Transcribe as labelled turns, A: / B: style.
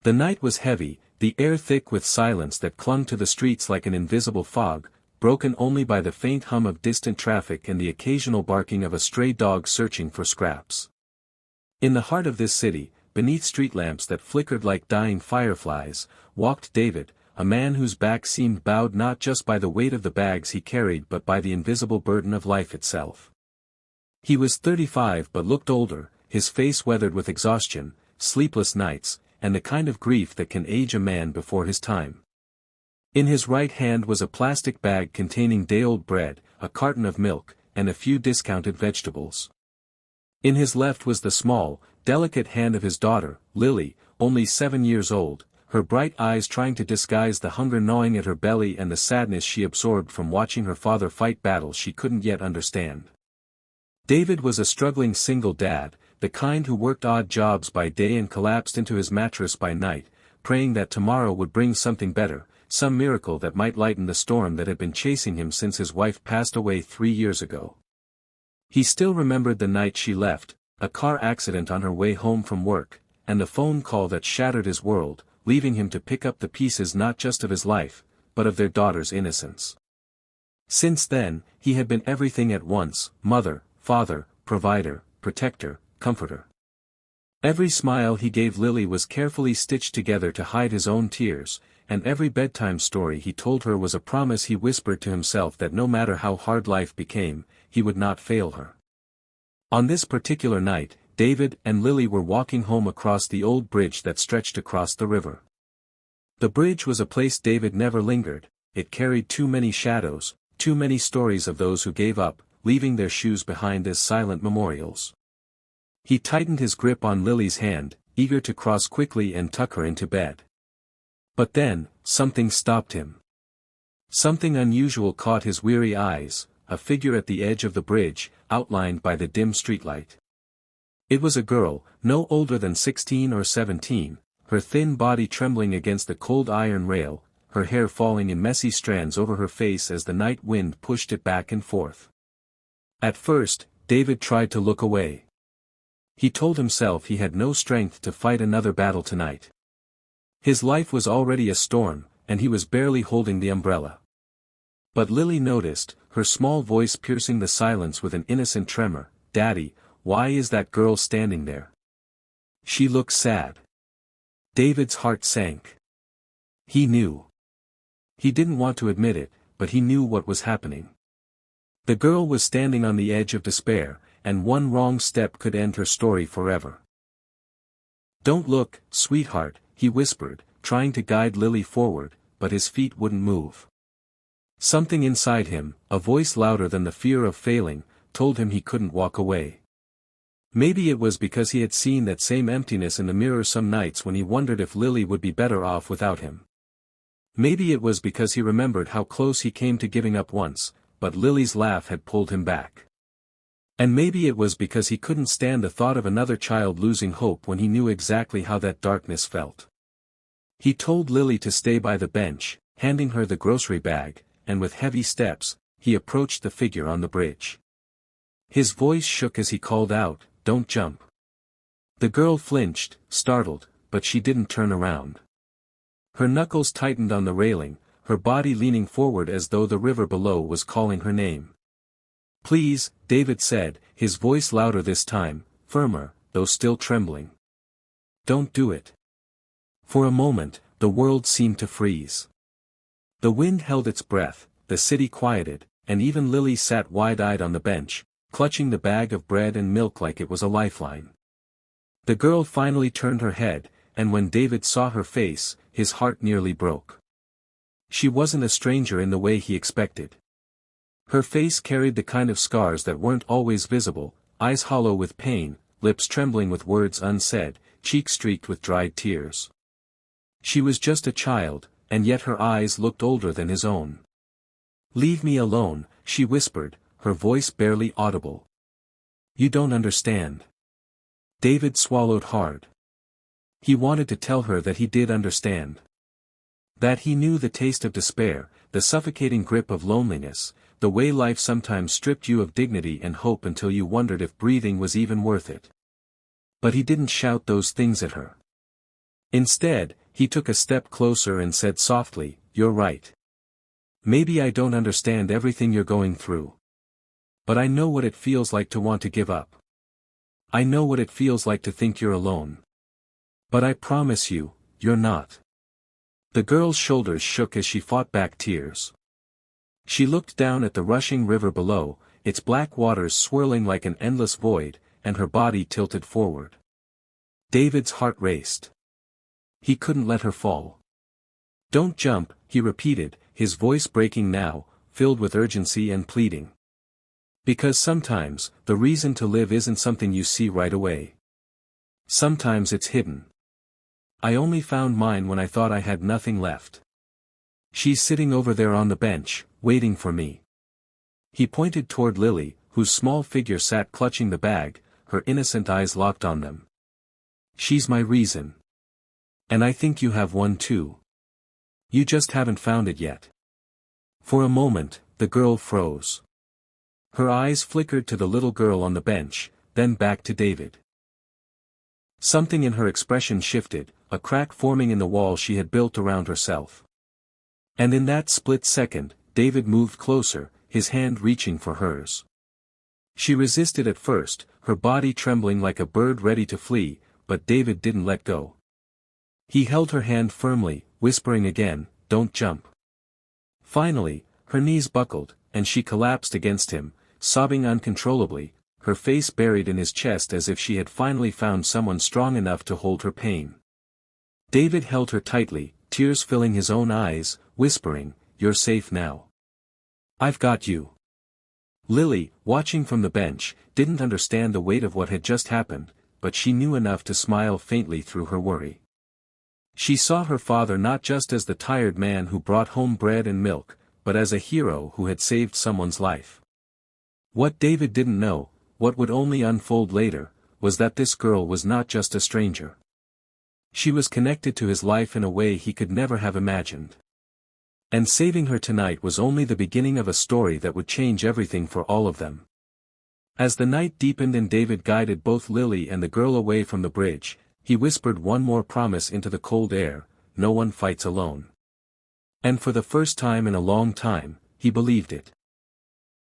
A: The night was heavy, the air thick with silence that clung to the streets like an invisible fog, broken only by the faint hum of distant traffic and the occasional barking of a stray dog searching for scraps. In the heart of this city, beneath street lamps that flickered like dying fireflies, walked David, a man whose back seemed bowed not just by the weight of the bags he carried but by the invisible burden of life itself. He was 35 but looked older, his face weathered with exhaustion, sleepless nights, and the kind of grief that can age a man before his time. In his right hand was a plastic bag containing day-old bread, a carton of milk, and a few discounted vegetables. In his left was the small, delicate hand of his daughter, Lily, only 7 years old, her bright eyes trying to disguise the hunger gnawing at her belly and the sadness she absorbed from watching her father fight battles she couldn't yet understand. David was a struggling single dad, the kind who worked odd jobs by day and collapsed into his mattress by night, praying that tomorrow would bring something better, some miracle that might lighten the storm that had been chasing him since his wife passed away 3 years ago. He still remembered the night she left, a car accident on her way home from work, and the phone call that shattered his world, leaving him to pick up the pieces not just of his life, but of their daughter's innocence. Since then, he had been everything at once: mother, father, provider, protector, comforter. Every smile he gave Lily was carefully stitched together to hide his own tears, and every bedtime story he told her was a promise he whispered to himself that no matter how hard life became, he would not fail her. On this particular night, David and Lily were walking home across the old bridge that stretched across the river. The bridge was a place David never lingered, it carried too many shadows, too many stories of those who gave up, leaving their shoes behind as silent memorials. He tightened his grip on Lily's hand, eager to cross quickly and tuck her into bed. But then, something stopped him. Something unusual caught his weary eyes, a figure at the edge of the bridge, outlined by the dim streetlight. It was a girl, no older than 16 or 17, her thin body trembling against the cold iron rail, her hair falling in messy strands over her face as the night wind pushed it back and forth. At first, David tried to look away. He told himself he had no strength to fight another battle tonight. His life was already a storm, and he was barely holding the umbrella. But Lily noticed, her small voice piercing the silence with an innocent tremor, "Daddy, why is that girl standing there? She looks sad." David's heart sank. He knew. He didn't want to admit it, but he knew what was happening. The girl was standing on the edge of despair, and one wrong step could end her story forever. "Don't look, sweetheart," he whispered, trying to guide Lily forward, but his feet wouldn't move. Something inside him, a voice louder than the fear of failing, told him he couldn't walk away. Maybe it was because he had seen that same emptiness in the mirror some nights when he wondered if Lily would be better off without him. Maybe it was because he remembered how close he came to giving up once, but Lily's laugh had pulled him back. And maybe it was because he couldn't stand the thought of another child losing hope when he knew exactly how that darkness felt. He told Lily to stay by the bench, handing her the grocery bag, and with heavy steps, he approached the figure on the bridge. His voice shook as he called out, "Don't jump." The girl flinched, startled, but she didn't turn around. Her knuckles tightened on the railing, her body leaning forward as though the river below was calling her name. "Please," David said, his voice louder this time, firmer, though still trembling. "Don't do it." For a moment, the world seemed to freeze. The wind held its breath, the city quieted, and even Lily sat wide-eyed on the bench, clutching the bag of bread and milk like it was a lifeline. The girl finally turned her head, and when David saw her face, his heart nearly broke. She wasn't a stranger in the way he expected. Her face carried the kind of scars that weren't always visible, eyes hollow with pain, lips trembling with words unsaid, cheeks streaked with dried tears. She was just a child, and yet her eyes looked older than his own. "Leave me alone," she whispered, her voice barely audible. "You don't understand." David swallowed hard. He wanted to tell her that he did understand. That he knew the taste of despair, the suffocating grip of loneliness, the way life sometimes stripped you of dignity and hope until you wondered if breathing was even worth it. But he didn't shout those things at her. Instead, he took a step closer and said softly, "You're right. Maybe I don't understand everything you're going through. But I know what it feels like to want to give up. I know what it feels like to think you're alone. But I promise you, you're not." The girl's shoulders shook as she fought back tears. She looked down at the rushing river below, its black waters swirling like an endless void, and her body tilted forward. David's heart raced. He couldn't let her fall. "Don't jump," he repeated, his voice breaking now, filled with urgency and pleading. "Because sometimes, the reason to live isn't something you see right away. Sometimes it's hidden. I only found mine when I thought I had nothing left. She's sitting over there on the bench, waiting for me." He pointed toward Lily, whose small figure sat clutching the bag, her innocent eyes locked on them. "She's my reason. And I think you have one too. You just haven't found it yet." For a moment, the girl froze. Her eyes flickered to the little girl on the bench, then back to David. Something in her expression shifted, a crack forming in the wall she had built around herself. And in that split second, David moved closer, his hand reaching for hers. She resisted at first, her body trembling like a bird ready to flee, but David didn't let go. He held her hand firmly, whispering again, "Don't jump." Finally, her knees buckled, and she collapsed against him, sobbing uncontrollably, her face buried in his chest as if she had finally found someone strong enough to hold her pain. David held her tightly, tears filling his own eyes, whispering, "You're safe now. I've got you." Lily, watching from the bench, didn't understand the weight of what had just happened, but she knew enough to smile faintly through her worry. She saw her father not just as the tired man who brought home bread and milk, but as a hero who had saved someone's life. What David didn't know, what would only unfold later, was that this girl was not just a stranger. She was connected to his life in a way he could never have imagined. And saving her tonight was only the beginning of a story that would change everything for all of them. As the night deepened and David guided both Lily and the girl away from the bridge, he whispered one more promise into the cold air: "No one fights alone." And for the first time in a long time, he believed it.